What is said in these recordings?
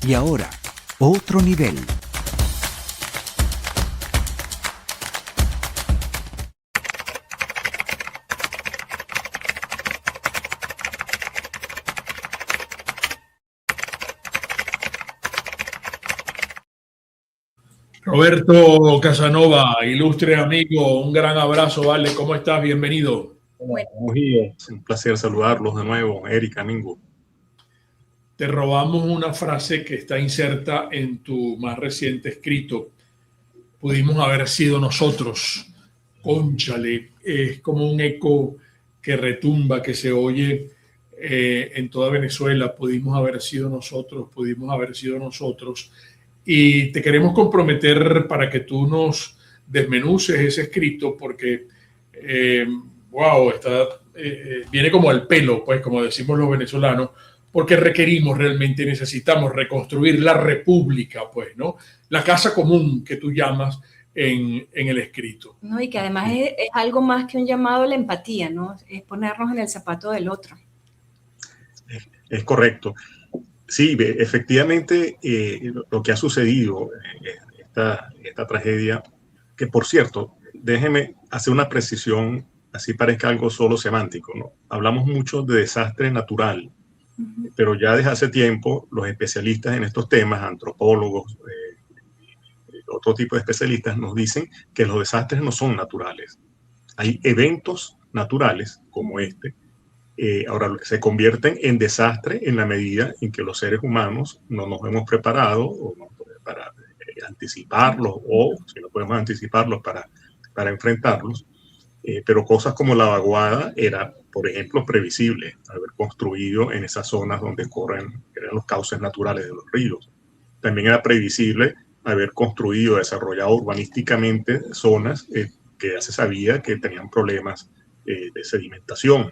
Y ahora, otro nivel. Roberto Casanova, ilustre amigo, un gran abrazo, vale, ¿cómo estás? Bienvenido. Buenos días, un placer saludarlos de nuevo, Erika, Mingo. Te robamos una frase que está inserta en tu más reciente escrito. Pudimos haber sido nosotros. Cónchale, es como un eco que retumba, que se oye en toda Venezuela. Pudimos haber sido nosotros, pudimos haber sido nosotros. Y te queremos comprometer para que tú nos desmenuces ese escrito porque, wow, viene como al pelo, pues como decimos los venezolanos, porque requerimos realmente, necesitamos reconstruir la república, pues, ¿no? La casa común que tú llamas en el escrito. No, y que además es algo más que un llamado a la empatía, ¿no? Es ponernos en el zapato del otro. Es correcto. Sí, efectivamente, lo que ha sucedido, esta tragedia, que por cierto, déjeme hacer una precisión, así parezca algo solo semántico, ¿no? Hablamos mucho de desastre natural, pero ya desde hace tiempo los especialistas en estos temas, antropólogos, otro tipo de especialistas, nos dicen que los desastres no son naturales. Hay eventos naturales como este. Ahora se convierten en desastre en la medida en que los seres humanos no nos hemos preparado para anticiparlos o, si no podemos anticiparlos, para enfrentarlos. Pero cosas como la vaguada era, por ejemplo, previsible haber construido en esas zonas donde eran los cauces naturales de los ríos. También era previsible haber construido, desarrollado urbanísticamente zonas que ya se sabía que tenían problemas de sedimentación.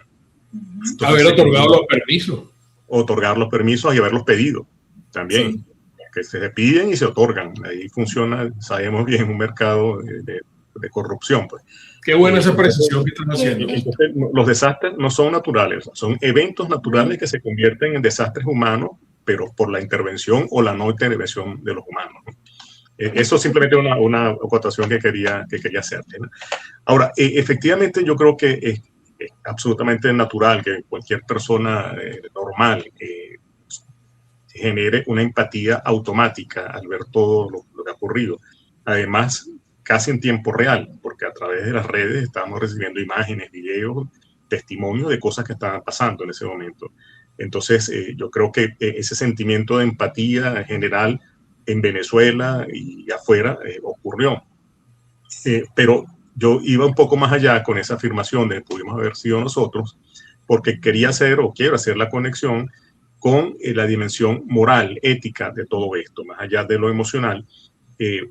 Entonces, haber otorgado los permisos. Otorgar los permisos y haberlos pedido también. Sí. Que se piden y se otorgan. Ahí funciona, sabemos bien, un mercado de corrupción. Pues. Qué buena esa precisión que están haciendo. Entonces, los desastres no son naturales, son eventos naturales que se convierten en desastres humanos, pero por la intervención o la no intervención de los humanos. Eso es simplemente una acotación que quería hacerte, ¿no? Ahora, efectivamente, yo creo que es absolutamente natural que cualquier persona normal genere una empatía automática al ver todo lo que ha ocurrido. Además, casi en tiempo real, porque a través de las redes estamos recibiendo imágenes, videos, testimonios de cosas que estaban pasando en ese momento. Entonces, yo creo que ese sentimiento de empatía en general en Venezuela y afuera ocurrió. Pero yo iba un poco más allá con esa afirmación de que pudimos haber sido nosotros, porque quería hacer o quiero hacer la conexión con la dimensión moral, ética de todo esto, más allá de lo emocional.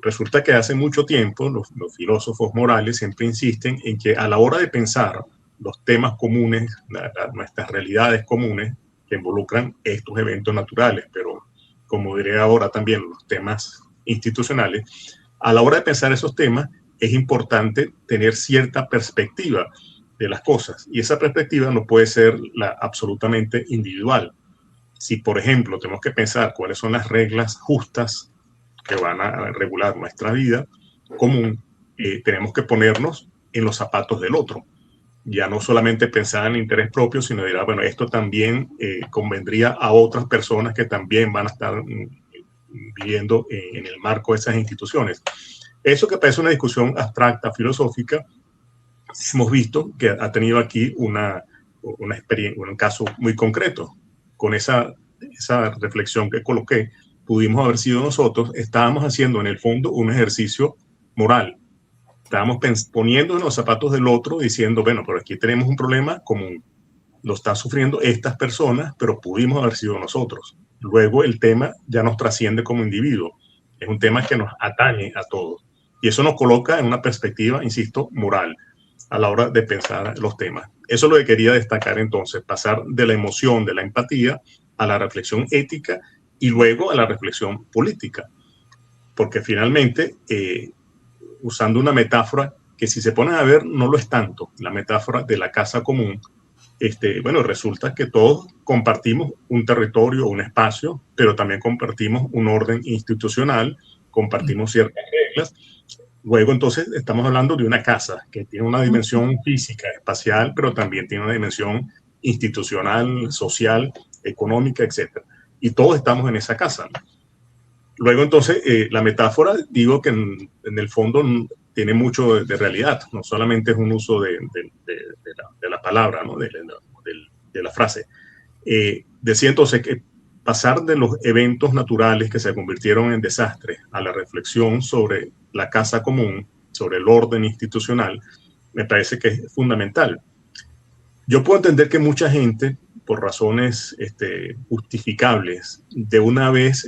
Resulta que hace mucho tiempo los filósofos morales siempre insisten en que a la hora de pensar los temas comunes, nuestras realidades comunes que involucran estos eventos naturales, pero como diré ahora también los temas institucionales, a la hora de pensar esos temas es importante tener cierta perspectiva de las cosas y esa perspectiva no puede ser la absolutamente individual. Si, por ejemplo, tenemos que pensar cuáles son las reglas justas que van a regular nuestra vida común, tenemos que ponernos en los zapatos del otro. Ya no solamente pensar en el interés propio, sino dirá, bueno, esto también convendría a otras personas que también van a estar viviendo en el marco de esas instituciones. Eso que parece una discusión abstracta, filosófica, hemos visto que ha tenido aquí una experiencia, un caso muy concreto. Con esa reflexión que coloqué, pudimos haber sido nosotros, estábamos haciendo en el fondo un ejercicio moral. Estábamos poniendo en los zapatos del otro, diciendo, bueno, pero aquí tenemos un problema común. Lo están sufriendo estas personas, pero pudimos haber sido nosotros. Luego el tema ya nos trasciende como individuo. Es un tema que nos atañe a todos. Y eso nos coloca en una perspectiva, insisto, moral a la hora de pensar los temas. Eso es lo que quería destacar entonces, pasar de la emoción, de la empatía, a la reflexión ética y luego a la reflexión política. Porque finalmente, usando una metáfora que si se ponen a ver no lo es tanto, la metáfora de la casa común, bueno, resulta que todos compartimos un territorio, un espacio, pero también compartimos un orden institucional, compartimos ciertas reglas. Luego, entonces, estamos hablando de una casa que tiene una dimensión física, espacial, pero también tiene una dimensión institucional, social, económica, etc. Y todos estamos en esa casa. Luego, entonces, la metáfora, digo que en el fondo tiene mucho de realidad, no solamente es un uso de la palabra, ¿no? de la frase. Decía entonces que pasar de los eventos naturales que se convirtieron en desastres a la reflexión sobre la casa común, sobre el orden institucional, me parece que es fundamental. Yo puedo entender que mucha gente, por razones justificables, de una vez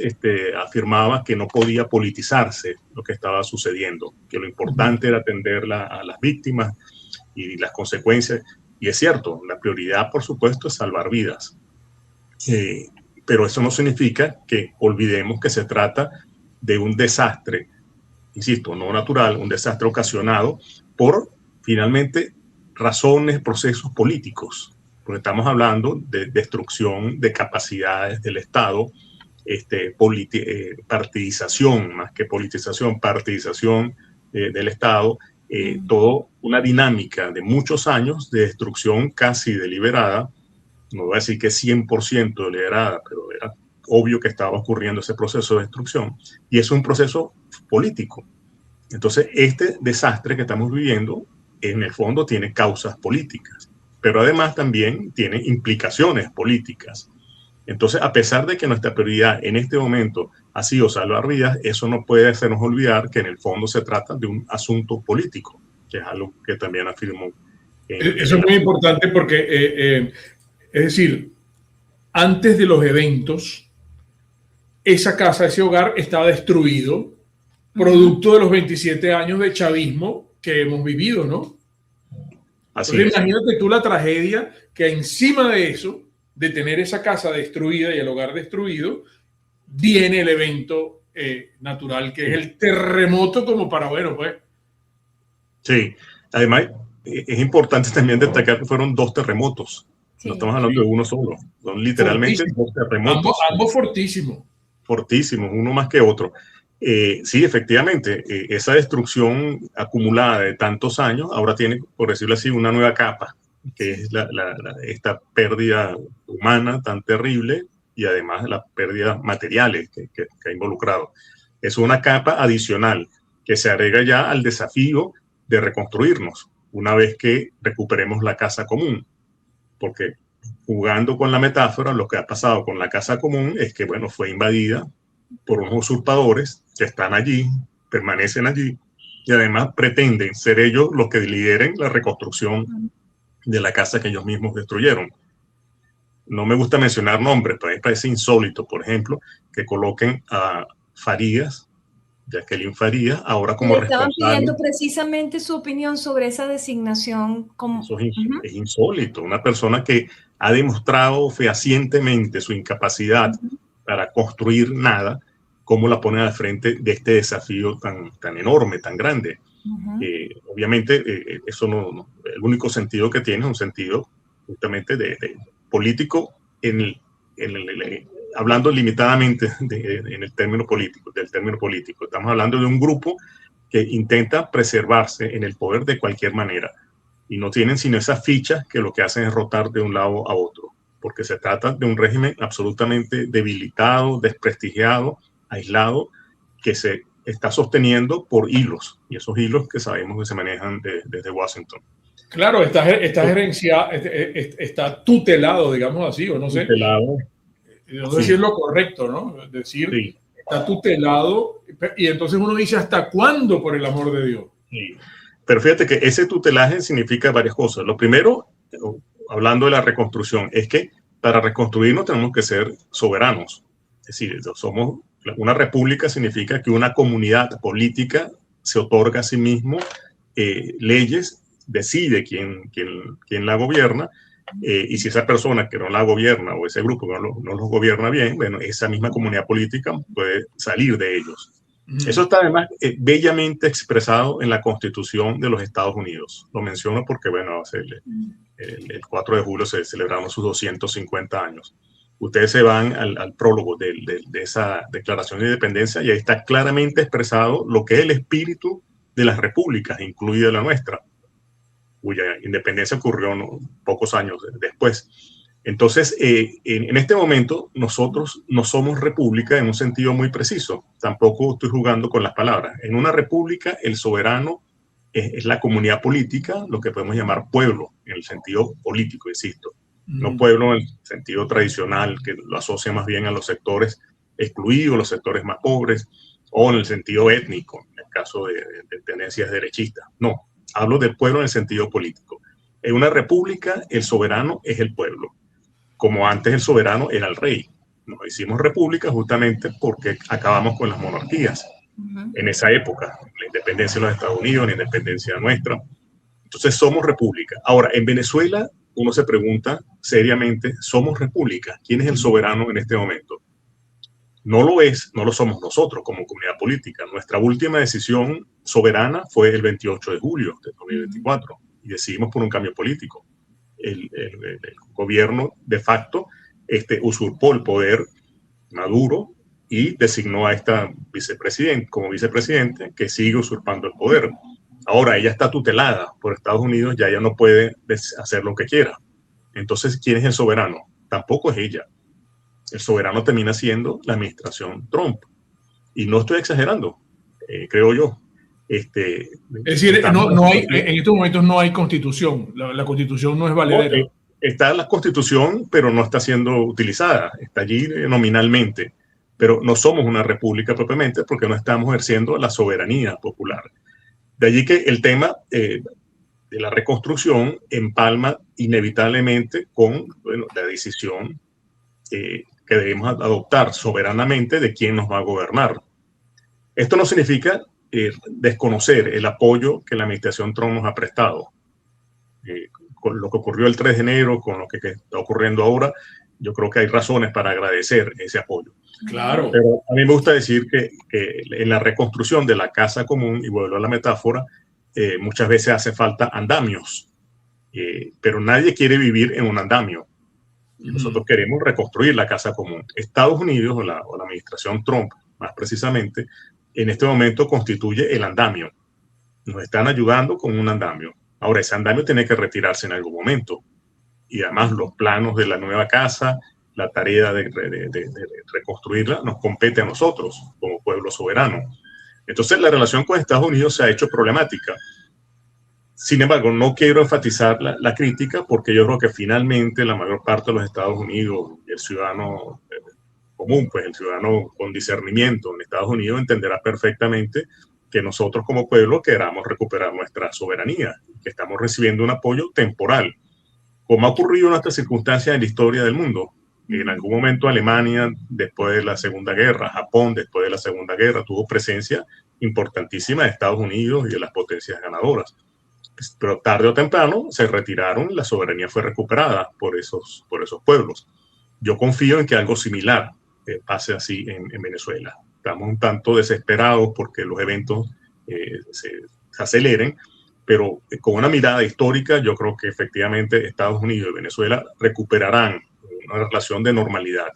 afirmaba que no podía politizarse lo que estaba sucediendo, que lo importante era atender a las víctimas y las consecuencias. Y es cierto, la prioridad, por supuesto, es salvar vidas. Pero eso no significa que olvidemos que se trata de un desastre, insisto, no natural, un desastre ocasionado por, finalmente, razones, procesos políticos. Porque estamos hablando de destrucción de capacidades del Estado, partidización, más que politización, partidización del Estado, toda una dinámica de muchos años de destrucción casi deliberada. No voy a decir que 100% deliberada, pero era obvio que estaba ocurriendo ese proceso de destrucción, y es un proceso político. Entonces, este desastre que estamos viviendo, en el fondo, tiene causas políticas, pero además también tiene implicaciones políticas. Entonces, a pesar de que nuestra prioridad en este momento ha sido salvar vidas, eso no puede hacernos olvidar que en el fondo se trata de un asunto político, que es algo que también afirmó. Eso es muy importante porque, es decir, antes de los eventos, esa casa, ese hogar estaba destruido, producto de los 27 años de chavismo que hemos vivido, ¿no? Así Entonces, es. imagínate tú la tragedia que encima de eso, de tener esa casa destruida y el hogar destruido, viene el evento natural, que es el terremoto, como para, bueno, pues. Sí, además es importante también destacar que fueron 2 terremotos. Sí. No estamos hablando de uno solo, son literalmente Fortísimo. 2 terremotos. Ambos fortísimos. Fortísimos, uno más que otro. Sí, efectivamente, esa destrucción acumulada de tantos años ahora tiene, por decirlo así, una nueva capa, que es esta pérdida humana tan terrible y además las pérdidas materiales que ha involucrado. Es una capa adicional que se agrega ya al desafío de reconstruirnos una vez que recuperemos la casa común. Porque jugando con la metáfora, lo que ha pasado con la casa común es que, bueno, fue invadida por unos usurpadores que están allí, permanecen allí y además pretenden ser ellos los que lideren la reconstrucción de la casa que ellos mismos destruyeron. No me gusta mencionar nombres, pero a mí me parece insólito, por ejemplo, que coloquen a Farías, Jacqueline Farías, ahora como estaban responsable. pidiendo precisamente su opinión sobre esa designación. Como, Eso es insólito. Una persona que ha demostrado fehacientemente su incapacidad para construir nada, ¿cómo la ponen al frente de este desafío tan enorme, tan grande? Obviamente, eso el único sentido que tiene es un sentido justamente de político, hablando limitadamente en el término político, del término político. Estamos hablando de un grupo que intenta preservarse en el poder de cualquier manera y no tienen sino esas fichas que lo que hacen es rotar de un lado a otro, porque se trata de un régimen absolutamente debilitado, desprestigiado, aislado, que se está sosteniendo por hilos, y esos hilos que sabemos que se manejan desde Washington. Claro, está gerenciado, está tutelado, digamos así, o no sé. Tutelado. No sé si es lo correcto, ¿no? Es decir, sí, está tutelado, y entonces uno dice, ¿hasta cuándo, por el amor de Dios? Sí. Pero fíjate que ese tutelaje significa varias cosas. Lo primero, hablando de la reconstrucción, es que para reconstruirnos tenemos que ser soberanos. Es decir, somos una república, significa que una comunidad política se otorga a sí mismo leyes, decide quién la gobierna, y si esa persona que no la gobierna o ese grupo no los gobierna bien, bueno, esa misma comunidad política puede salir de ellos. Eso está además bellamente expresado en la Constitución de los Estados Unidos. Lo menciono porque, bueno, el 4 de julio se celebraron sus 250 años. Ustedes se van al prólogo de esa declaración de independencia y ahí está claramente expresado lo que es el espíritu de las repúblicas, incluida la nuestra, cuya independencia ocurrió pocos años después. Entonces, en este momento, nosotros no somos república en un sentido muy preciso. Tampoco estoy jugando con las palabras. En una república, el soberano es la comunidad política, lo que podemos llamar pueblo, en el sentido político, insisto. No pueblo en el sentido tradicional, que lo asocia más bien a los sectores excluidos, los sectores más pobres, o en el sentido étnico, en el caso de tendencias derechistas. No, hablo del pueblo en el sentido político. En una república, el soberano es el pueblo, como antes el soberano era el rey. Nos hicimos república justamente porque acabamos con las monarquías en esa época, la independencia de los Estados Unidos, la independencia nuestra. Entonces somos república. Ahora, en Venezuela, uno se pregunta seriamente, ¿somos república? ¿Quién es el soberano en este momento? No lo somos nosotros como comunidad política. Nuestra última decisión soberana fue el 28 de julio de 2024 y decidimos por un cambio político. El gobierno de facto usurpó el poder Maduro y designó a esta vicepresidente como vicepresidente que sigue usurpando el poder. Ahora ella está tutelada por Estados Unidos, ya ella no puede hacer lo que quiera. Entonces, ¿quién es el soberano? Tampoco es ella. El soberano termina siendo la administración Trump. Y no estoy exagerando, creo yo. Es decir, no hay, en estos momentos no hay constitución. La constitución no es valedera. Está la constitución, pero no está siendo utilizada. Está allí nominalmente. Pero no somos una república propiamente porque no estamos ejerciendo la soberanía popular. De allí que el tema de la reconstrucción empalma inevitablemente con la decisión que debemos adoptar soberanamente de quién nos va a gobernar. Esto no significa desconocer el apoyo que la administración Trump nos ha prestado. Con lo que ocurrió el 3 de enero, con lo que está ocurriendo ahora, yo creo que hay razones para agradecer ese apoyo. Claro. Pero a mí me gusta decir que en la reconstrucción de la casa común, y vuelvo a la metáfora, muchas veces hace falta andamios, pero nadie quiere vivir en un andamio. Nosotros queremos reconstruir la casa común. Estados Unidos, o la administración Trump, más precisamente, en este momento constituye el andamio. Nos están ayudando con un andamio. Ahora, ese andamio tiene que retirarse en algún momento. Y además los planos de la nueva casa, la tarea de reconstruirla, nos compete a nosotros como pueblo soberano. Entonces, la relación con Estados Unidos se ha hecho problemática. Sin embargo, no quiero enfatizar la crítica porque yo creo que finalmente la mayor parte de los Estados Unidos, el ciudadano común, pues el ciudadano con discernimiento en Estados Unidos entenderá perfectamente que nosotros como pueblo queramos recuperar nuestra soberanía, que estamos recibiendo un apoyo temporal, como ha ocurrido en otras circunstancias en la historia del mundo. En algún momento Alemania, después de la Segunda Guerra, Japón, después de la Segunda Guerra, tuvo presencia importantísima de Estados Unidos y de las potencias ganadoras. Pero tarde o temprano se retiraron y la soberanía fue recuperada por esos pueblos. Yo confío en que algo similar pase así en Venezuela. Estamos un tanto desesperados porque los eventos se aceleren, pero con una mirada histórica yo creo que efectivamente Estados Unidos y Venezuela recuperarán una relación de normalidad.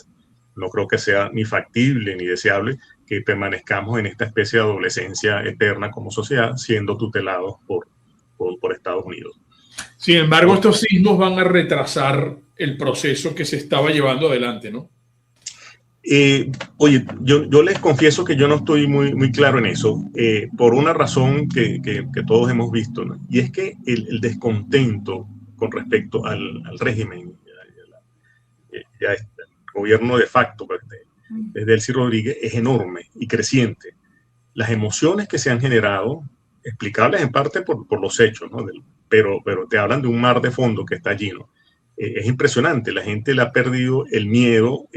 No creo que sea ni factible ni deseable que permanezcamos en esta especie de adolescencia eterna como sociedad siendo tutelados por Estados Unidos. Sin embargo, estos sismos van a retrasar el proceso que se estaba llevando adelante, ¿no? Oye, yo les confieso que yo no estoy muy claro en eso, por una razón que todos hemos visto, ¿no? Y es que el descontento con respecto al régimen, ya el gobierno de facto, desde Delcy Rodríguez, es enorme y creciente. Las emociones que se han generado, explicables en parte por los hechos, ¿no? Pero te hablan de un mar de fondo que está allí, ¿no? Es impresionante, la gente le ha perdido el miedo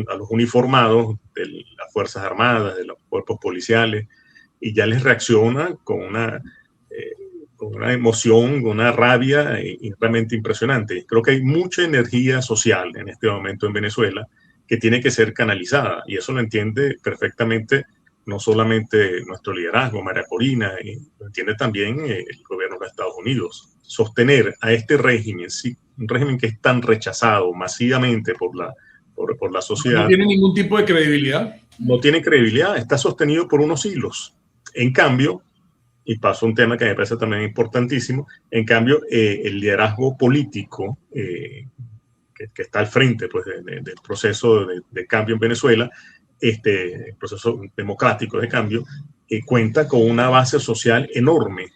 a los uniformados de las Fuerzas Armadas, de los cuerpos policiales, y ya les reacciona con una emoción, con una rabia realmente impresionante. Creo que hay mucha energía social en este momento en Venezuela que tiene que ser canalizada, y eso lo entiende perfectamente no solamente nuestro liderazgo, María Corina, lo entiende también el gobierno de Estados Unidos. Sostener a este régimen, sí, un régimen que es tan rechazado masivamente por la sociedad. No tiene ningún tipo de credibilidad. No tiene credibilidad, está sostenido por unos hilos. En cambio, y paso a un tema que me parece también importantísimo, en cambio, el liderazgo político que está al frente pues, del proceso de cambio en Venezuela, el proceso democrático de cambio, cuenta con una base social enorme.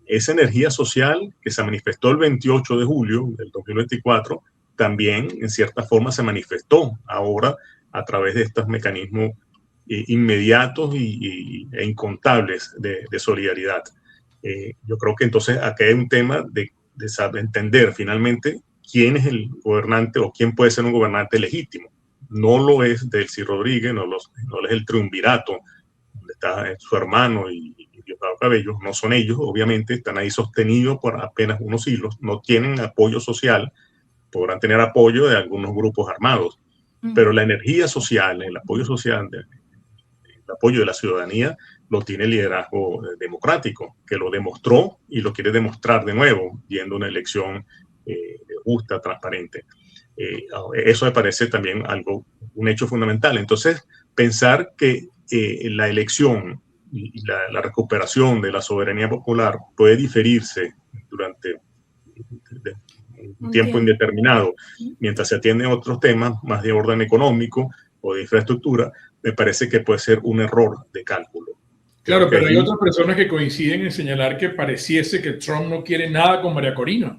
Esa energía social que se manifestó el 28 de julio del 2024, también en cierta forma se manifestó ahora a través de estos mecanismos inmediatos e incontables de solidaridad. Yo creo que entonces acá hay un tema de saber entender finalmente quién es el gobernante o quién puede ser un gobernante legítimo. No lo es Delcy Rodríguez, no lo es el triunvirato, donde está su hermano y Diosdado Cabello, no son ellos, obviamente, están ahí sostenidos por apenas unos hilos, no tienen apoyo social, podrán tener apoyo de algunos grupos armados, pero la energía social, el apoyo social, el apoyo de la ciudadanía, lo tiene el liderazgo democrático, que lo demostró y lo quiere demostrar de nuevo, yendo a una elección justa, transparente. Eso me parece también un hecho fundamental. Entonces, pensar que la elección y la recuperación de la soberanía popular puede diferirse durante un tiempo indeterminado, mientras se atienden otros temas más de orden económico o de infraestructura, me parece que puede ser un error de cálculo. Claro, pero hay otras personas que coinciden en señalar que pareciese que Trump no quiere nada con María Corina.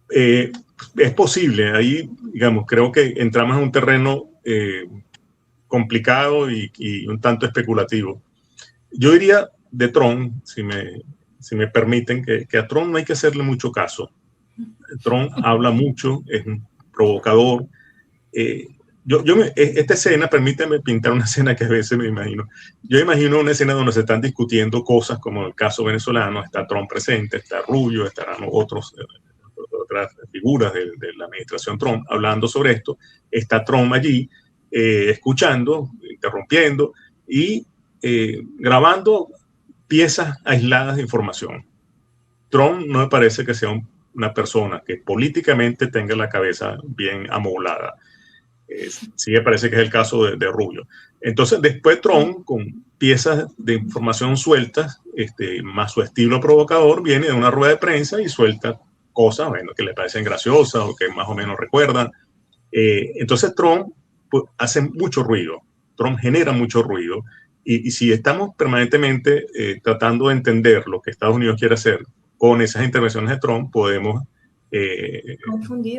Es posible, ahí, digamos, creo que entramos en un terreno complicado y un tanto especulativo. Yo diría de Trump, si me permiten, que a Trump no hay que hacerle mucho caso. Trump habla mucho, es un provocador. Esta escena, permíteme pintar una escena que a veces me imagino. Yo imagino una escena donde se están discutiendo cosas como el caso venezolano, está Trump presente, está Rubio, estarán otras figuras de la administración Trump hablando sobre esto, está Trump allí escuchando, interrumpiendo y grabando piezas aisladas de información. Trump no me parece que sea una persona que políticamente tenga la cabeza bien amoblada. Sí me parece que es el caso de Rubio. Entonces, después Trump, con piezas de información sueltas, más su estilo provocador, viene de una rueda de prensa y suelta cosas, bueno, que le parecen graciosas o que más o menos recuerdan. Entonces Trump pues, hace mucho ruido, Trump genera mucho ruido, y si estamos permanentemente tratando de entender lo que Estados Unidos quiere hacer con esas intervenciones de Trump, podemos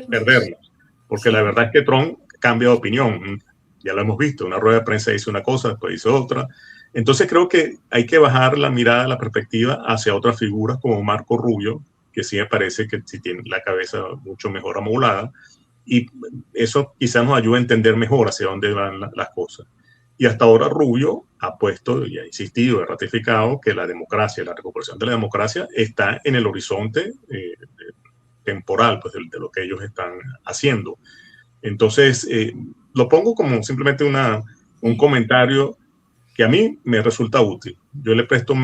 perdernos, porque la verdad es que Trump cambia de opinión, ya lo hemos visto, una rueda de prensa dice una cosa, después dice otra. Entonces creo que hay que bajar la mirada, la perspectiva hacia otras figuras como Marco Rubio, que sí me parece que sí tiene la cabeza mucho mejor amoblada, y eso quizás nos ayude a entender mejor hacia dónde van las cosas. Y hasta ahora Rubio ha puesto y ha insistido, ha ratificado que la democracia, la recuperación de la democracia está en el horizonte temporal pues, de lo que ellos están haciendo. Entonces, lo pongo como simplemente un comentario que a mí me resulta útil. Yo le presto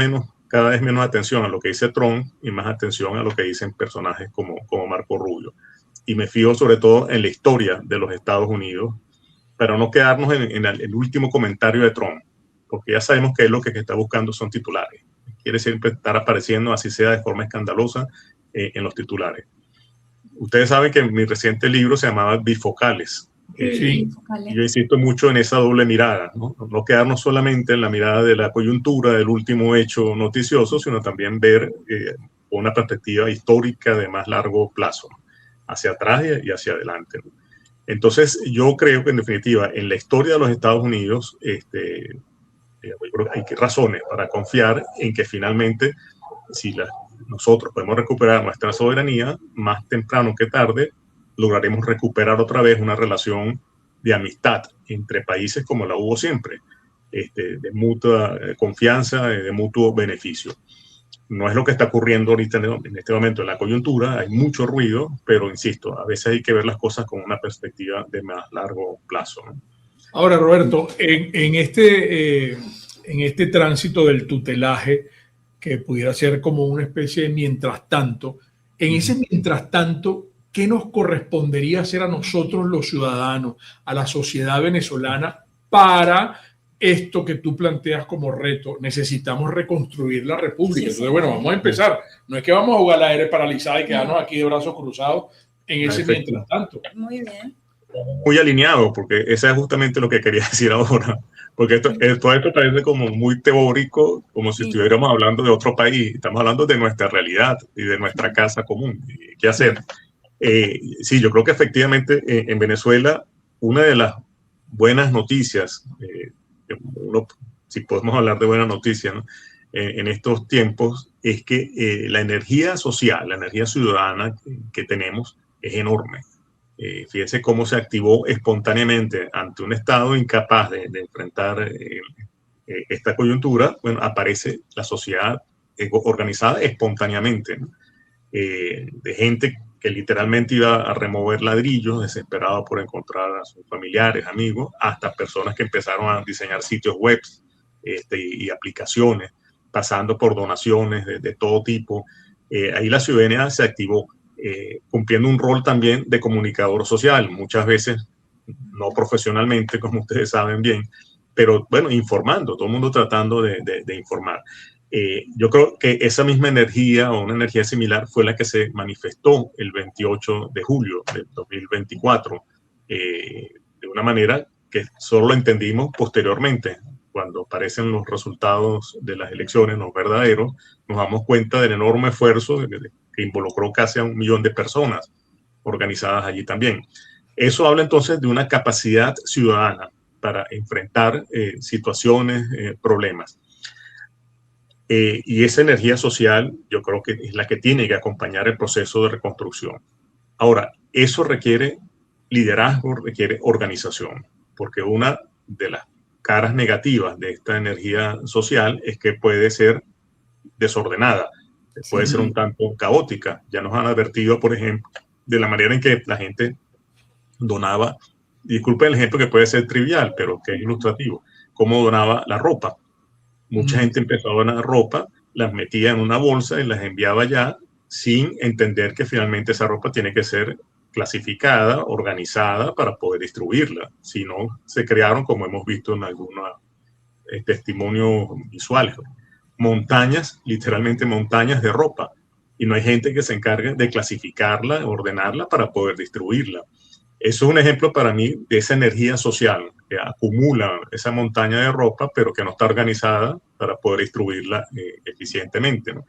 cada vez menos atención a lo que dice Trump y más atención a lo que dicen personajes como Marco Rubio. Y me fío sobre todo en la historia de los Estados Unidos, para no quedarnos en el último comentario de Trump, porque ya sabemos que él lo que está buscando son titulares. Quiere siempre estar apareciendo, así sea de forma escandalosa, en los titulares. Ustedes saben que mi reciente libro se llamaba Bifocales. Sí. Yo insisto mucho en esa doble mirada, ¿no? Quedarnos solamente en la mirada de la coyuntura, del último hecho noticioso, sino también ver con una perspectiva histórica de más largo plazo, hacia atrás y hacia adelante. Entonces, yo creo que en definitiva, en la historia de los Estados Unidos, yo creo que hay razones para confiar en que finalmente, si nosotros podemos recuperar nuestra soberanía, más temprano que tarde, lograremos recuperar otra vez una relación de amistad entre países como la hubo siempre, de mutua confianza, de mutuo beneficio. No es lo que está ocurriendo ahorita en este momento en la coyuntura, hay mucho ruido, pero insisto, a veces hay que ver las cosas con una perspectiva de más largo plazo, ¿no? Ahora, Roberto, en este en este tránsito del tutelaje, que pudiera ser como una especie de mientras tanto, en ese mientras tanto, ¿qué nos correspondería hacer a nosotros los ciudadanos, a la sociedad venezolana, para esto que tú planteas como reto? Necesitamos reconstruir la República. Entonces, bueno, vamos a empezar. No es que vamos a jugar la aire paralizada y quedarnos aquí de brazos cruzados en ese mientras tanto. Muy bien. Muy alineado, porque eso es justamente lo que quería decir ahora. Porque todo esto parece como muy teórico, como si estuviéramos hablando de otro país. Estamos hablando de nuestra realidad y de nuestra casa común. ¿Qué hacer? Sí, yo creo que efectivamente en Venezuela una de las buenas noticias, si podemos hablar de buenas noticias, ¿no? En estos tiempos, es que la energía social, la energía ciudadana que tenemos es enorme. Fíjese cómo se activó espontáneamente ante un Estado incapaz de enfrentar esta coyuntura. Bueno, aparece la sociedad organizada espontáneamente, ¿no? De gente que literalmente iba a remover ladrillos, desesperado por encontrar a sus familiares, amigos, hasta personas que empezaron a diseñar sitios web y aplicaciones, pasando por donaciones de todo tipo. Ahí la ciudadanía se activó, cumpliendo un rol también de comunicador social, muchas veces no profesionalmente, como ustedes saben bien, pero bueno, informando, todo el mundo tratando de informar. Yo creo que esa misma energía o una energía similar fue la que se manifestó el 28 de julio de 2024, de una manera que solo lo entendimos posteriormente. Cuando aparecen los resultados de las elecciones, los verdaderos, nos damos cuenta del enorme esfuerzo que involucró casi a 1 millón de personas organizadas allí también. Eso habla entonces de una capacidad ciudadana para enfrentar situaciones, problemas. Y esa energía social yo creo que es la que tiene que acompañar el proceso de reconstrucción. Ahora, eso requiere liderazgo, requiere organización, porque una de las caras negativas de esta energía social es que puede ser desordenada, puede ser un tanto caótica. Ya nos han advertido, por ejemplo, de la manera en que la gente donaba, disculpen el ejemplo que puede ser trivial, pero que es ilustrativo, cómo donaba la ropa. Mucha gente empezó a donar ropa, las metía en una bolsa y las enviaba allá sin entender que finalmente esa ropa tiene que ser clasificada, organizada para poder distribuirla. Si no, se crearon, como hemos visto en algunos testimonios visuales, montañas, literalmente montañas de ropa. Y no hay gente que se encargue de clasificarla, ordenarla para poder distribuirla. Eso es un ejemplo para mí de esa energía social que acumula esa montaña de ropa, pero que no está organizada para poder distribuirla eficientemente, ¿no?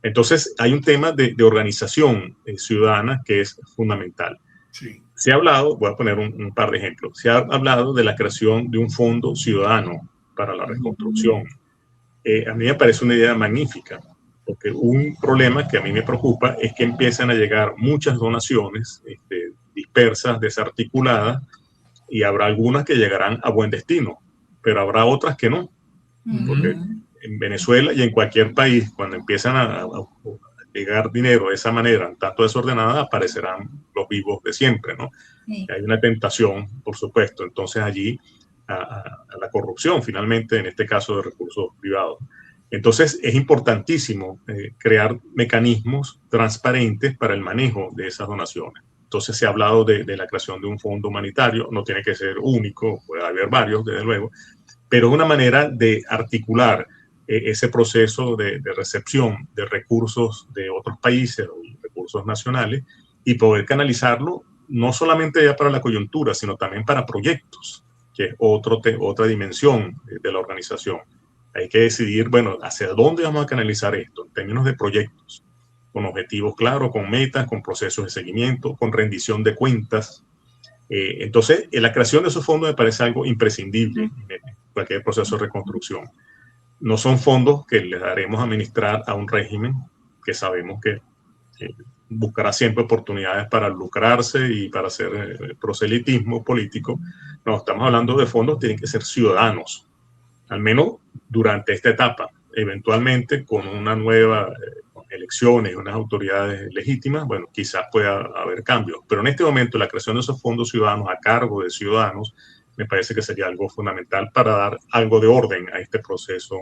Entonces, hay un tema de organización ciudadana que es fundamental. Sí. Se ha hablado, voy a poner un par de ejemplos, se ha hablado de la creación de un fondo ciudadano para la reconstrucción. A mí me parece una idea magnífica, porque un problema que a mí me preocupa es que empiezan a llegar muchas donaciones dispersas, desarticuladas, y habrá algunas que llegarán a buen destino, pero habrá otras que no, porque en Venezuela y en cualquier país, cuando empiezan a llegar dinero de esa manera, tanto desordenada, aparecerán los vivos de siempre, ¿no? Sí. Hay una tentación, por supuesto, entonces allí a la corrupción, finalmente, en este caso de recursos privados. Entonces es importantísimo crear mecanismos transparentes para el manejo de esas donaciones. Entonces se ha hablado de la creación de un fondo humanitario, no tiene que ser único, puede haber varios, desde luego, pero es una manera de articular ese proceso de recepción de recursos de otros países, recursos nacionales, y poder canalizarlo no solamente ya para la coyuntura, sino también para proyectos, que es otra dimensión de la organización. Hay que decidir, bueno, hacia dónde vamos a canalizar esto en términos de proyectos, con objetivos claros, con metas, con procesos de seguimiento, con rendición de cuentas. Entonces, la creación de esos fondos me parece algo imprescindible en cualquier proceso de reconstrucción. No son fondos que les daremos a administrar a un régimen que sabemos que buscará siempre oportunidades para lucrarse y para hacer proselitismo político. No, estamos hablando de fondos que tienen que ser ciudadanos, al menos durante esta etapa. Eventualmente, con una nueva elecciones y unas autoridades legítimas, bueno, quizás pueda haber cambios. Pero en este momento, la creación de esos fondos ciudadanos a cargo de ciudadanos me parece que sería algo fundamental para dar algo de orden a este proceso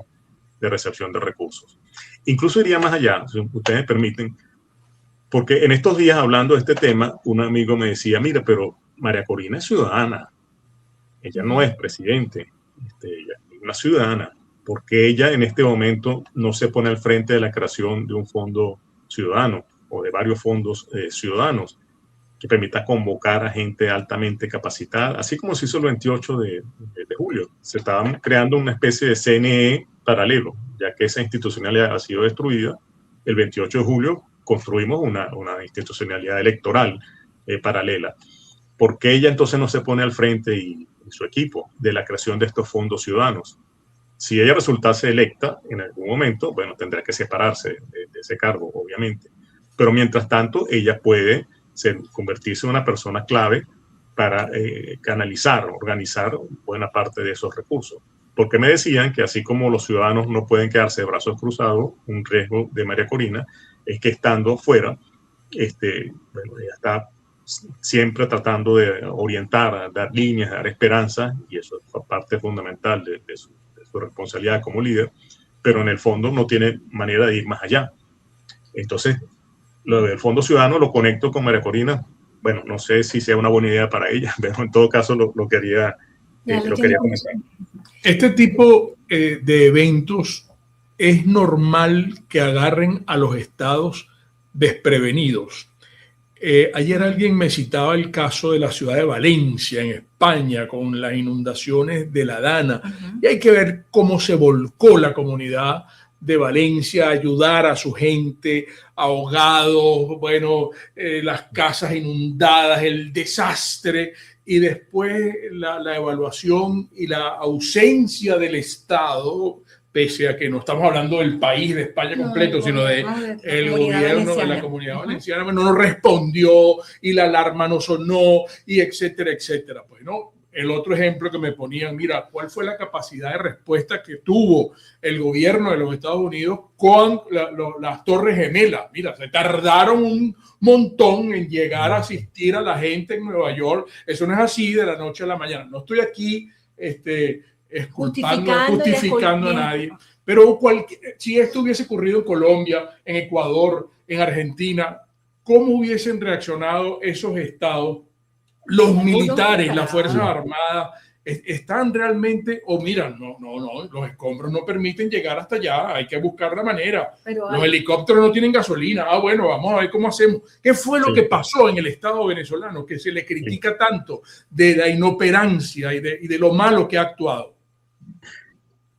de recepción de recursos. Incluso iría más allá, si ustedes me permiten, porque en estos días hablando de este tema, un amigo me decía, mira, pero María Corina es ciudadana, ella no es presidente, ella es una ciudadana, porque ella en este momento no se pone al frente de la creación de un fondo ciudadano o de varios fondos ciudadanos que permita convocar a gente altamente capacitada, así como se hizo el 28 de julio. Se estaba creando una especie de CNE paralelo, ya que esa institucionalidad ha sido destruida. El 28 de julio construimos una institucionalidad electoral paralela. ¿Por qué ella entonces no se pone al frente y su equipo de la creación de estos fondos ciudadanos? Si ella resultase electa en algún momento, bueno, tendrá que separarse de ese cargo, obviamente. Pero mientras tanto, ella puede convertirse en una persona clave para canalizar, organizar buena parte de esos recursos. Porque me decían que así como los ciudadanos no pueden quedarse de brazos cruzados, un riesgo de María Corina es que estando fuera, bueno, ella está siempre tratando de orientar, dar líneas, dar esperanza, y eso es parte fundamental de su responsabilidad como líder, pero en el fondo no tiene manera de ir más allá. Entonces, lo del Fondo Ciudadano lo conecto con María Corina. Bueno, no sé si sea una buena idea para ella, pero en todo caso lo quería comentar. Este tipo de eventos es normal que agarren a los estados desprevenidos. Ayer alguien me citaba el caso de la ciudad de Valencia, en España, con las inundaciones de la Dana. Y hay que ver cómo se volcó la comunidad de Valencia a ayudar a su gente, ahogados, bueno, las casas inundadas, el desastre, y después la evaluación y la ausencia del Estado, pese a que no estamos hablando del país de España completo, sino del gobierno de la Comunidad Valenciana, no respondió y la alarma no sonó, y etcétera, etcétera. Pues no. El otro ejemplo que me ponían, mira, ¿cuál fue la capacidad de respuesta que tuvo el gobierno de los Estados Unidos con las Torres Gemelas? Mira, se tardaron un montón en llegar a asistir a la gente en Nueva York. Eso no es así de la noche a la mañana. No estoy aquí justificando a nadie, pero si esto hubiese ocurrido en Colombia, en Ecuador, en Argentina, ¿cómo hubiesen reaccionado esos estados? Los militares, las Fuerzas Armadas, están realmente, mira, no, los escombros no permiten llegar hasta allá, hay que buscar la manera. Los helicópteros no tienen gasolina, bueno, vamos a ver cómo hacemos. ¿Qué fue lo que pasó en el Estado venezolano que se le critica tanto de la inoperancia y de lo malo que ha actuado?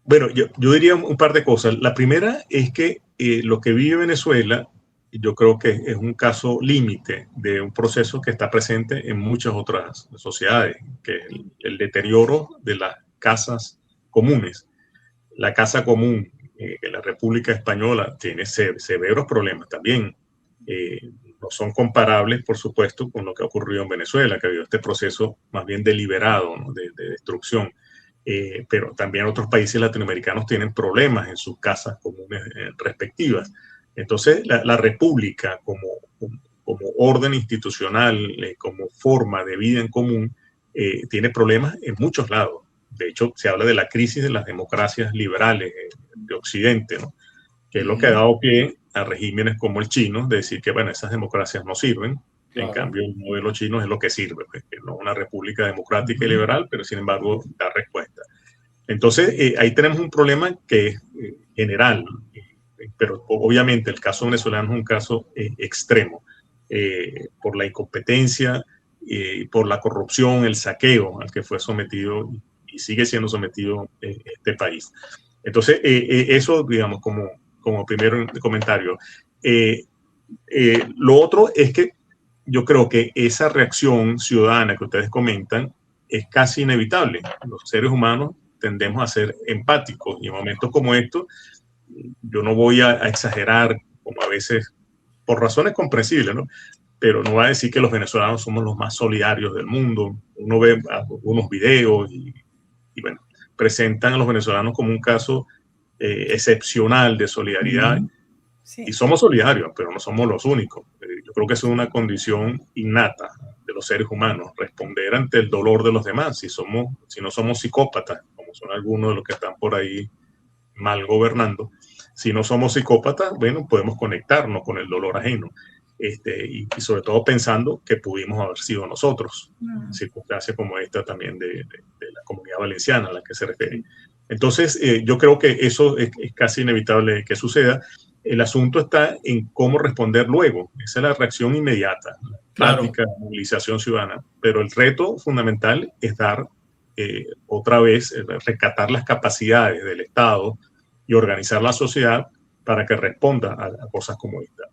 Bueno, yo diría un par de cosas. La primera es que lo que vive Venezuela, yo creo que es un caso límite de un proceso que está presente en muchas otras sociedades, que es el deterioro de las casas comunes. La casa común en la República Española tiene severos problemas también. No son comparables, por supuesto, con lo que ha ocurrido en Venezuela, que ha habido este proceso más bien deliberado, ¿no? de destrucción. Pero también otros países latinoamericanos tienen problemas en sus casas comunes respectivas. Entonces, la República como orden institucional, como forma de vida en común, tiene problemas en muchos lados. De hecho, se habla de la crisis de las democracias liberales de Occidente, ¿no? Que es lo que ha dado pie a regímenes como el chino, de decir que, bueno, esas democracias no sirven. Claro. En cambio, el modelo chino es lo que sirve, pues, que no es una república democrática y liberal, pero sin embargo da respuesta. Entonces, ahí tenemos un problema que es general, pero obviamente el caso venezolano es un caso extremo por la incompetencia, por la corrupción, el saqueo al que fue sometido y sigue siendo sometido este país. Entonces, eso, digamos, como primer comentario. Lo otro es que yo creo que esa reacción ciudadana que ustedes comentan es casi inevitable. Los seres humanos tendemos a ser empáticos y en momentos como estos, yo no voy a exagerar, como a veces, por razones comprensibles, ¿no? Pero no voy a decir que los venezolanos somos los más solidarios del mundo. Uno ve algunos videos y bueno, presentan a los venezolanos como un caso excepcional de solidaridad. Sí. Y somos solidarios, pero no somos los únicos. Yo creo que es una condición innata los seres humanos, responder ante el dolor de los demás. Si no somos psicópatas, como son algunos de los que están por ahí mal gobernando, si no somos psicópatas, bueno, podemos conectarnos con el dolor ajeno. Y sobre todo pensando que pudimos haber sido nosotros, en circunstancias como esta también de la Comunidad Valenciana a la que se refiere. Entonces, yo creo que eso es casi inevitable que suceda. El asunto está en cómo responder luego. Esa es la reacción inmediata, la práctica de movilización ciudadana. Pero el reto fundamental es dar otra vez, rescatar las capacidades del Estado y organizar la sociedad para que responda a cosas como esta.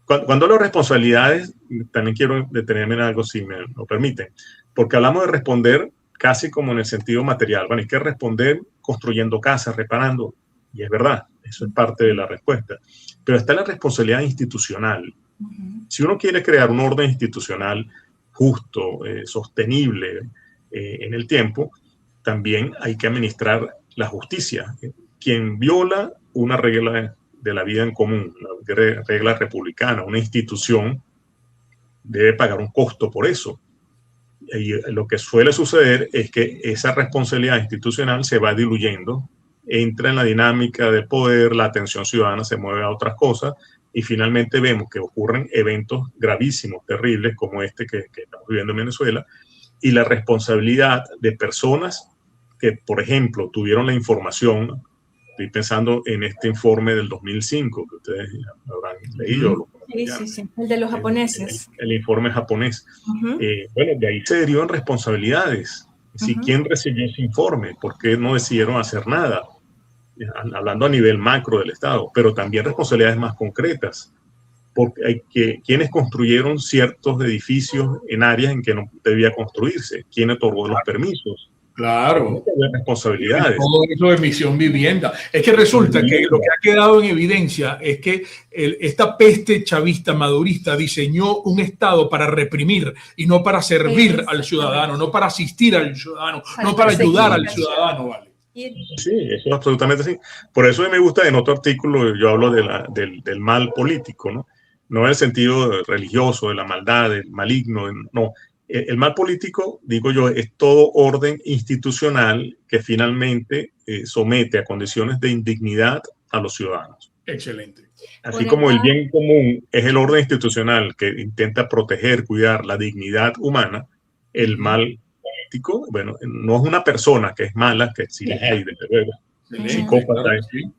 Cuando hablo de responsabilidades, también quiero detenerme en algo, si me lo permiten, porque hablamos de responder casi como en el sentido material. Bueno, hay que responder construyendo casas, reparando, y es verdad, eso es parte de la respuesta. Pero está la responsabilidad institucional. Si uno quiere crear un orden institucional justo, sostenible en el tiempo, también hay que administrar la justicia. Quien viola una regla de la vida en común, la regla republicana, una institución, debe pagar un costo por eso. Y lo que suele suceder es que esa responsabilidad institucional se va diluyendo, entra en la dinámica del poder, la atención ciudadana se mueve a otras cosas y finalmente vemos que ocurren eventos gravísimos, terribles, como este que estamos viviendo en Venezuela, y la responsabilidad de personas que, por ejemplo, tuvieron la información. Estoy pensando en este informe del 2005 que ustedes habrán leído. Sí. El de los japoneses. El informe japonés. Bueno, de ahí se derivan responsabilidades. ¿Quién recibió ese informe? ¿Por qué no decidieron hacer nada? Hablando a nivel macro del Estado, pero también responsabilidades más concretas. Porque quienes construyeron ciertos edificios en áreas en que no debía construirse, quién otorgó los permisos. Claro. Responsabilidades. Todo eso de Misión Vivienda. Es que resulta que lo que ha quedado en evidencia es que esta peste chavista madurista diseñó un Estado para reprimir y no para servir al ciudadano, no para asistir al ciudadano, no para ayudar al ciudadano, ¿vale? Sí, eso es absolutamente así. Por eso me gusta, en otro artículo yo hablo del mal político, ¿no? No en el sentido religioso, de la maldad, del maligno, no. El mal político, digo yo, es todo orden institucional que finalmente somete a condiciones de indignidad a los ciudadanos. Excelente. Así como el bien común es el orden institucional que intenta proteger, cuidar la dignidad humana, el mal político, bueno, no es una persona que es mala, que sí las hay, desde luego, psicópata,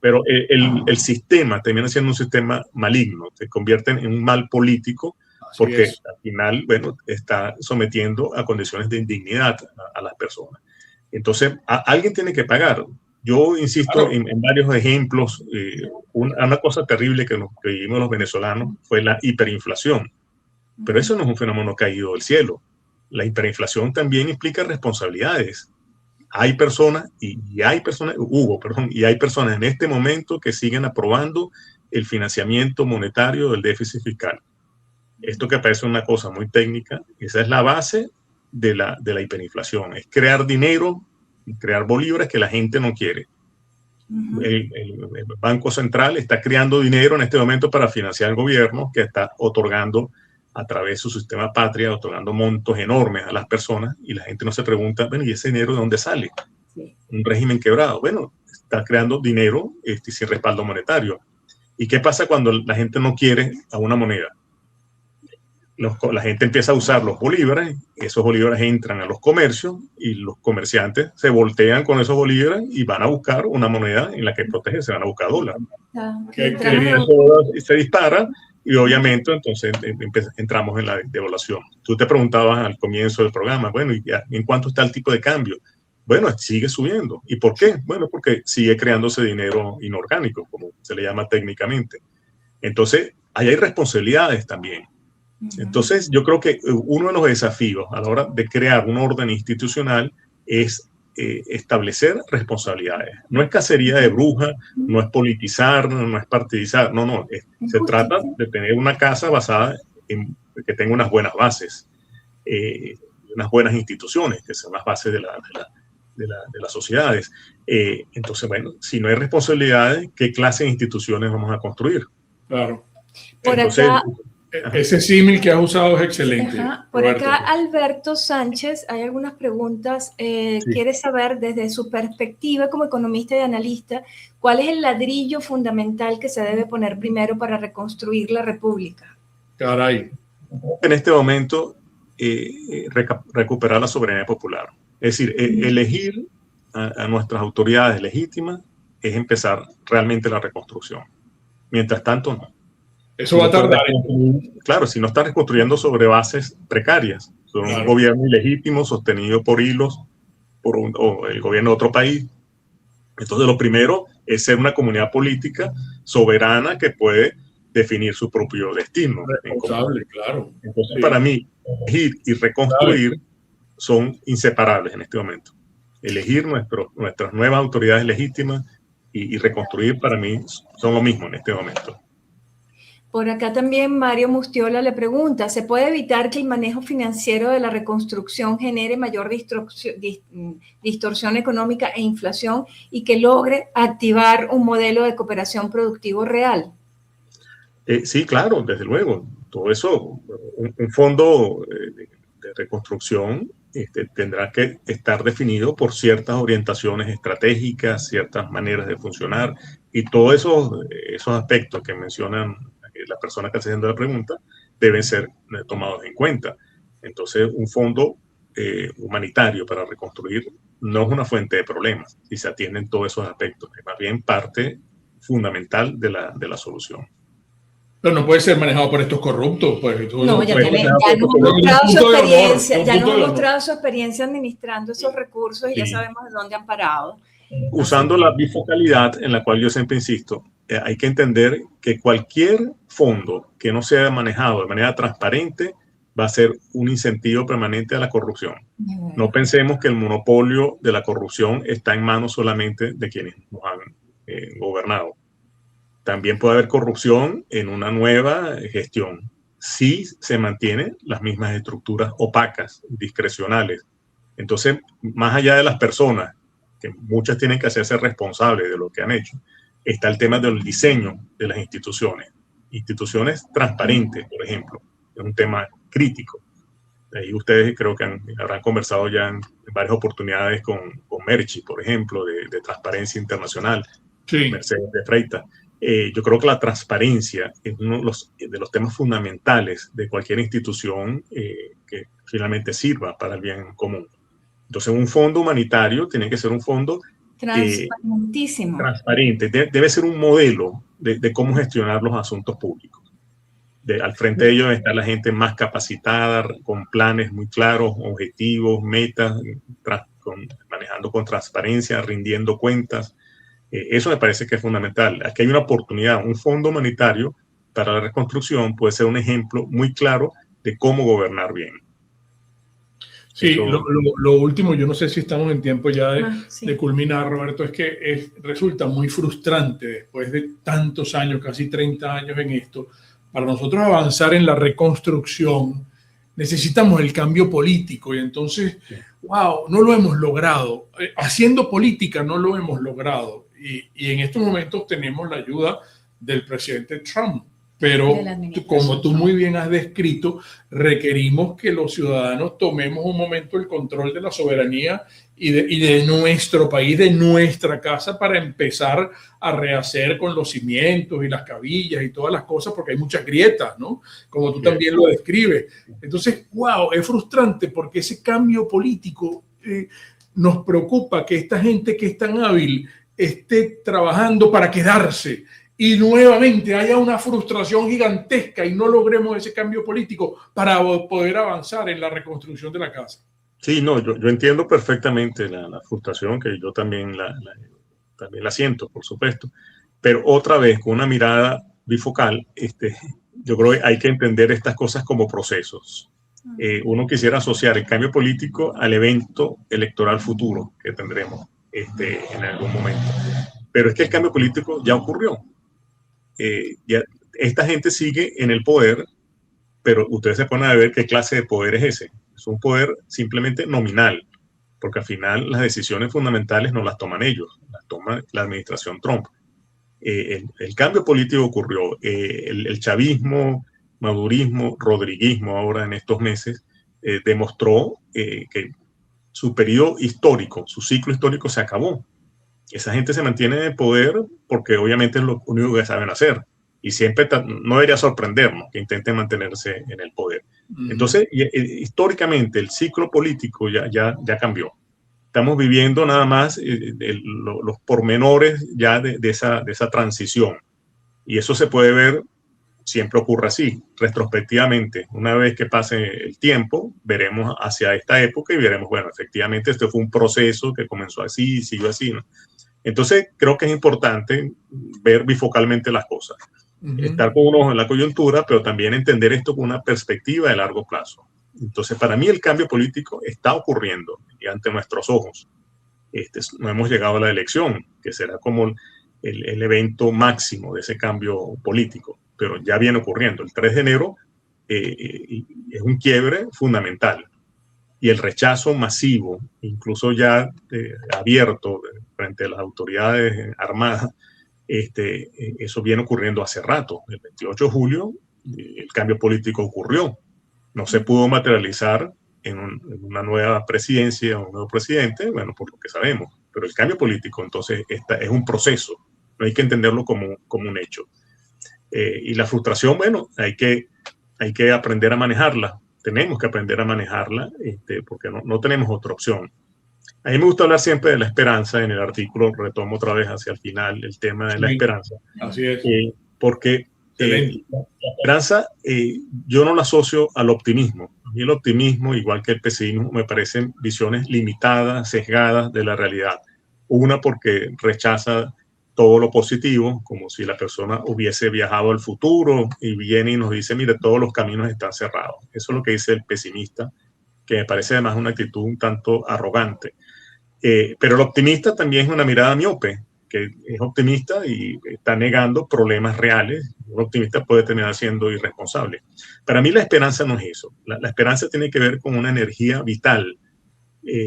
pero el sistema termina siendo un sistema maligno, se convierte en un mal político, porque al final, bueno, está sometiendo a condiciones de indignidad a las personas. Entonces, alguien tiene que pagar. Yo insisto en varios ejemplos. Una cosa terrible que vivimos los venezolanos fue la hiperinflación. Pero eso no es un fenómeno caído del cielo. La hiperinflación también implica responsabilidades. Hay personas, y hay personas en este momento que siguen aprobando el financiamiento monetario del déficit fiscal. Esto que parece una cosa muy técnica, esa es la base de la hiperinflación, es crear dinero, crear bolívares que la gente no quiere. El Banco Central está creando dinero en este momento para financiar el gobierno, que está otorgando a través de su sistema patria, otorgando montos enormes a las personas, y la gente no se pregunta, bueno, ¿y ese dinero de dónde sale? Un régimen quebrado. Bueno, está creando dinero sin respaldo monetario. ¿Y qué pasa cuando la gente no quiere a una moneda? La gente empieza a usar los bolívares, esos bolívares entran a los comercios y los comerciantes se voltean con esos bolívares y van a buscar una moneda en la que proteger, se van a buscar dólares. Se dispara y obviamente entonces entramos en la devaluación. Tú te preguntabas al comienzo del programa, bueno, ¿y en cuánto está el tipo de cambio? Bueno, sigue subiendo. ¿Y por qué? Bueno, porque sigue creándose dinero inorgánico, como se le llama técnicamente. Entonces, ahí hay responsabilidades también. Entonces, yo creo que uno de los desafíos a la hora de crear un orden institucional es establecer responsabilidades. No es cacería de brujas, no es politizar, no es partidizar, no. Se trata de tener una casa basada en que tenga unas buenas bases, unas buenas instituciones, que son las bases de las sociedades. Entonces, bueno, si no hay responsabilidades, ¿qué clase de instituciones vamos a construir? Claro. Por acá Ese símil que has usado es excelente. Ajá. Por Roberto. acá, Alberto Sánchez, hay algunas preguntas. Sí. Quiere saber, desde su perspectiva como economista y analista, ¿cuál es el ladrillo fundamental que se debe poner primero para reconstruir la República? Caray. En este momento, recuperar la soberanía popular. Es decir, elegir a nuestras autoridades legítimas es empezar realmente la reconstrucción. Mientras tanto, no. Eso va a tardar. Claro, si no están reconstruyendo sobre bases precarias, sobre un gobierno ilegítimo sostenido por hilos o el gobierno de otro país. Entonces, lo primero es ser una comunidad política soberana que puede definir su propio destino. Responsable, claro. Entonces, para mí, elegir y reconstruir son inseparables en este momento. Elegir nuestras nuevas autoridades legítimas y reconstruir, para mí, son lo mismo en este momento. Por acá también Mario Mustiola le pregunta, ¿se puede evitar que el manejo financiero de la reconstrucción genere mayor distorsión económica e inflación y que logre activar un modelo de cooperación productivo real? Sí, claro, desde luego. Todo eso, un fondo de reconstrucción tendrá que estar definido por ciertas orientaciones estratégicas, ciertas maneras de funcionar y todos esos aspectos que mencionan las personas que hacen la pregunta deben ser tomados en cuenta. Entonces, un fondo humanitario para reconstruir no es una fuente de problemas si se atienden todos esos aspectos, es más bien parte fundamental de la solución. Pero no puede ser manejado por estos corruptos. Pues, no, ya nos ha mostrado su experiencia administrando esos recursos y ya sabemos de dónde han parado. Usando la bifocalidad en la cual yo siempre insisto, hay que entender que cualquier fondo que no sea manejado de manera transparente va a ser un incentivo permanente a la corrupción. No pensemos que el monopolio de la corrupción está en manos solamente de quienes nos han gobernado. También puede haber corrupción en una nueva gestión si se mantienen las mismas estructuras opacas, discrecionales. Entonces, más allá de las personas, que muchas tienen que hacerse responsables de lo que han hecho, está el tema del diseño de las instituciones. Instituciones transparentes, por ejemplo, es un tema crítico. Ahí ustedes creo que habrán conversado ya en varias oportunidades con Merchi, por ejemplo, de Transparencia Internacional, Mercedes de Freitas. Yo creo que la transparencia es uno de los temas fundamentales de cualquier institución que finalmente sirva para el bien común. Entonces, un fondo humanitario tiene que ser un fondo transparentísimo. Transparente. Debe ser un modelo de cómo gestionar los asuntos públicos. Al frente de ellos está la gente más capacitada, con planes muy claros, objetivos, metas, manejando con transparencia, rindiendo cuentas. Eso me parece que es fundamental. Aquí hay una oportunidad. Un fondo humanitario para la reconstrucción puede ser un ejemplo muy claro de cómo gobernar bien. Sí, lo último, yo no sé si estamos en tiempo ya de culminar, Roberto, es que resulta muy frustrante después de tantos años, casi 30 años en esto, para nosotros avanzar en la reconstrucción necesitamos el cambio político y entonces, wow, no lo hemos logrado. Haciendo política no lo hemos logrado y en estos momentos tenemos la ayuda del presidente Trump. Pero como tú muy bien has descrito, requerimos que los ciudadanos tomemos un momento el control de la soberanía y de nuestro país, de nuestra casa, para empezar a rehacer con los cimientos y las cabillas y todas las cosas, porque hay muchas grietas, ¿no? Como tú también lo describes. Entonces, wow, es frustrante porque ese cambio político nos preocupa que esta gente que es tan hábil esté trabajando para quedarse. Y nuevamente haya una frustración gigantesca y no logremos ese cambio político para poder avanzar en la reconstrucción de la casa. Sí, no, yo entiendo perfectamente la frustración, que yo también la siento, por supuesto. Pero otra vez, con una mirada bifocal, yo creo que hay que entender estas cosas como procesos. Uno quisiera asociar el cambio político al evento electoral futuro que tendremos en algún momento. Pero es que el cambio político ya ocurrió. Esta gente sigue en el poder, pero ustedes se ponen a ver qué clase de poder es ese. Es un poder simplemente nominal, porque al final las decisiones fundamentales no las toman ellos, las toma la administración Trump. El cambio político ocurrió, el chavismo madurismo, rodriguismo ahora en estos meses, demostró que su periodo histórico, su ciclo histórico se acabó. Esa gente se mantiene en el poder porque obviamente es lo único que saben hacer. Y siempre no debería sorprendernos que intenten mantenerse en el poder. Entonces, históricamente, el ciclo político ya cambió. Estamos viviendo nada más los pormenores ya de esa transición. Y eso se puede ver, siempre ocurre así, retrospectivamente. Una vez que pase el tiempo, veremos hacia esta época y veremos, bueno, efectivamente, este fue un proceso que comenzó así y siguió así, ¿no? Entonces, creo que es importante ver bifocalmente las cosas. Estar con uno en la coyuntura, pero también entender esto con una perspectiva de largo plazo. Entonces, para mí el cambio político está ocurriendo y ante nuestros ojos. No hemos llegado a la elección, que será como el evento máximo de ese cambio político, pero ya viene ocurriendo. El 3 de enero es un quiebre fundamental. Y el rechazo masivo, incluso ya abierto frente a las autoridades armadas, eso viene ocurriendo hace rato. El 28 de julio el cambio político ocurrió. No se pudo materializar en una nueva presidencia o un nuevo presidente, bueno, por lo que sabemos. Pero el cambio político, entonces, es un proceso. No hay que entenderlo como un hecho. Y la frustración, bueno, hay que aprender a manejarla. Tenemos que aprender a manejarla porque no tenemos otra opción. A mí me gusta hablar siempre de la esperanza. En el artículo retomo otra vez hacia el final el tema de la esperanza. Así es. Porque la esperanza yo no la asocio al optimismo. A mí el optimismo, igual que el pesimismo, me parecen visiones limitadas, sesgadas de la realidad. Una porque rechaza todo lo positivo, como si la persona hubiese viajado al futuro y viene y nos dice, mire, todos los caminos están cerrados. Eso es lo que dice el pesimista, que me parece además una actitud un tanto arrogante. Pero el optimista también es una mirada miope, que es optimista y está negando problemas reales. Un optimista puede terminar siendo irresponsable. Para mí la esperanza no es eso. La esperanza tiene que ver con una energía vital,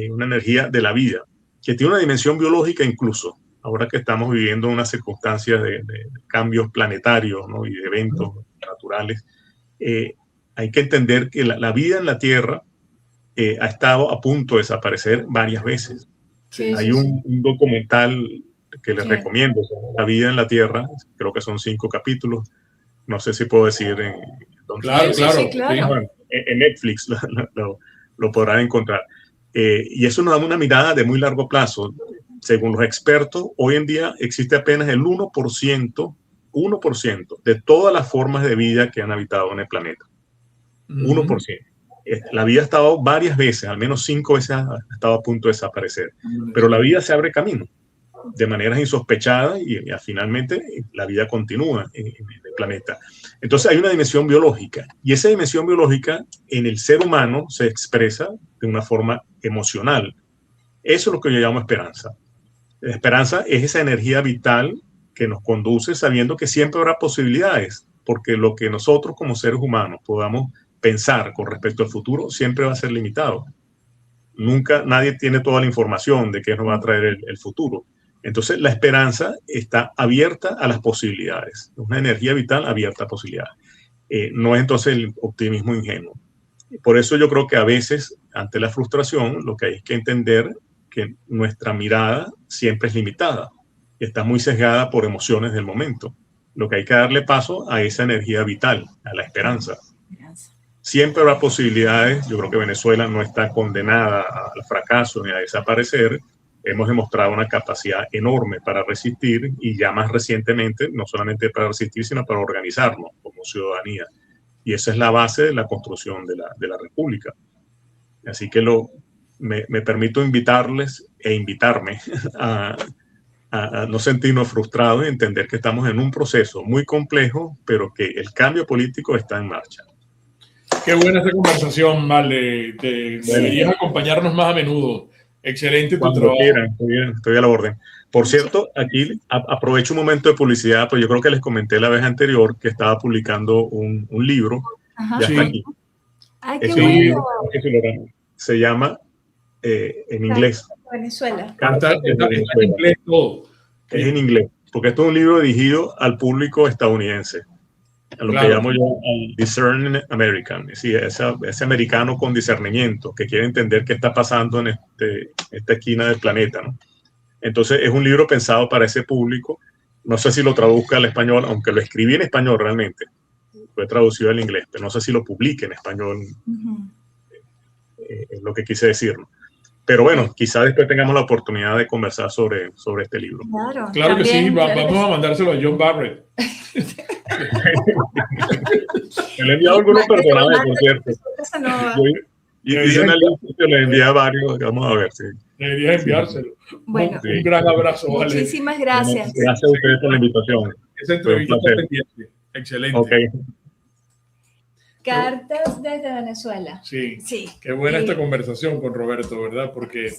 una energía de la vida, que tiene una dimensión biológica incluso. Ahora que estamos viviendo unas circunstancias de cambios planetarios, ¿no? Y de eventos naturales, hay que entender que la vida en la Tierra ha estado a punto de desaparecer varias veces. Hay un documental que les recomiendo, La vida en la Tierra, creo que son 5 capítulos, no sé si puedo decir dónde. Claro. Bueno, en Netflix lo podrán encontrar. Y eso nos da una mirada de muy largo plazo. Según los expertos, hoy en día existe apenas el 1% de todas las formas de vida que han habitado en el planeta. 1%. La vida ha estado varias veces, al menos 5 veces ha estado a punto de desaparecer. Pero la vida se abre camino de maneras insospechadas y finalmente la vida continúa en el planeta. Entonces hay una dimensión biológica y esa dimensión biológica en el ser humano se expresa de una forma emocional. Eso es lo que yo llamo esperanza. La esperanza es esa energía vital que nos conduce sabiendo que siempre habrá posibilidades, porque lo que nosotros como seres humanos podamos pensar con respecto al futuro siempre va a ser limitado. Nunca nadie tiene toda la información de qué nos va a traer el futuro. Entonces la esperanza está abierta a las posibilidades, una energía vital abierta a posibilidades. No es entonces el optimismo ingenuo. Por eso yo creo que a veces ante la frustración lo que hay que entender que nuestra mirada siempre es limitada, está muy sesgada por emociones del momento. Lo que hay que darle paso a esa energía vital, a la esperanza. Siempre habrá posibilidades. Yo creo que Venezuela no está condenada al fracaso ni a desaparecer. Hemos demostrado una capacidad enorme para resistir y ya más recientemente, no solamente para resistir, sino para organizarnos como ciudadanía. Y esa es la base de la construcción de la República. Así que me permito invitarles e invitarme a no sentirnos frustrados y entender que estamos en un proceso muy complejo, pero que el cambio político está en marcha. Qué buena esta conversación, Vale. Deberías acompañarnos más a menudo. Excelente tu trabajo. Quieran, estoy a la orden. Por cierto, aquí aprovecho un momento de publicidad, pues yo creo que les comenté la vez anterior que estaba publicando un libro. Ajá. Ya está aquí. Ay, qué bueno. Se llama en inglés. Venezuela. Está en inglés todo. Es en inglés, porque esto es un libro dirigido al público estadounidense. a lo Claro. que llamo yo al discerning American, es decir, ese americano con discernimiento que quiere entender qué está pasando en esta esquina del planeta, ¿no? Entonces es un libro pensado para ese público. No sé si lo traduzca al español, aunque lo escribí en español realmente, fue traducido al inglés, pero no sé si lo publique en español, es lo que quise decir, ¿no? Pero bueno, quizá después tengamos la oportunidad de conversar sobre este libro. Claro, Claro que sí, también, claro que vamos a sí. mandárselo a John Barrett. Me le he enviado algunos personajes, por cierto. Esa no va. Y hice una lista que le envié a varios, vamos a ver, sí. Deberías enviárselo. Bueno, Un gran abrazo, vale. muchísimas gracias. Gracias a ustedes por la invitación. Esa entrevista Fue un está pendiente. Excelente. Ok. Cartas desde Venezuela. Sí. Sí. Qué buena Y- esta conversación con Roberto, ¿verdad? Porque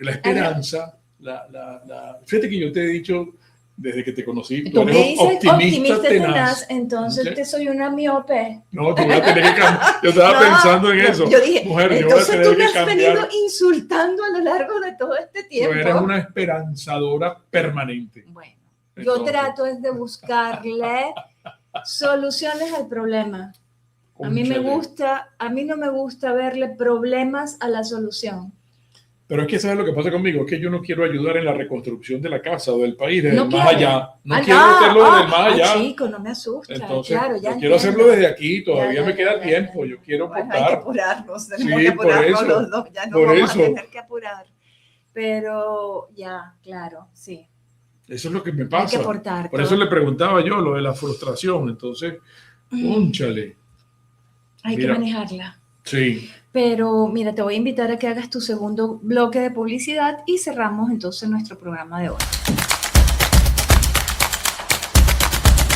la esperanza, fíjate que yo te he dicho desde que te conocí, tú Tú me eres dices optimista tenaz. entonces ¿Sí? te soy una miope. No, tú vas a tener que cambiar. Yo estaba No, pensando en eso. Yo dije, Mujer, yo voy a entonces tener tú me que has cambiar. venido insultando a lo largo de todo este Tú tiempo. eres una esperanzadora permanente. Bueno, yo Entonces, trato es de buscarle soluciones al problema. A mí no me gusta verle problemas a la solución. Pero es que ¿sabes lo que pasa conmigo? Es que yo no quiero ayudar en la reconstrucción de la casa o del país desde No el más quiere. allá. No quiero hacerlo desde el más allá. Chico, no me asusta. Entonces, claro, ya yo quiero hacerlo entiendo. desde aquí. Todavía Ya, me queda ya, tiempo. ya. Yo quiero Bueno, hay que aportar. apurarnos, Sí, tenemos que por apurarnos eso, los dos, ya nos por vamos eso. a tener que apurar. Pero ya, claro, sí, Eso es lo que me hay que pasa. aportar. Por todo. eso le preguntaba yo lo de la frustración. Entonces, cónchale. Hay Mira. que manejarla. Sí. Pero mira, te voy a invitar a que hagas tu segundo bloque de publicidad y cerramos entonces nuestro programa de hoy.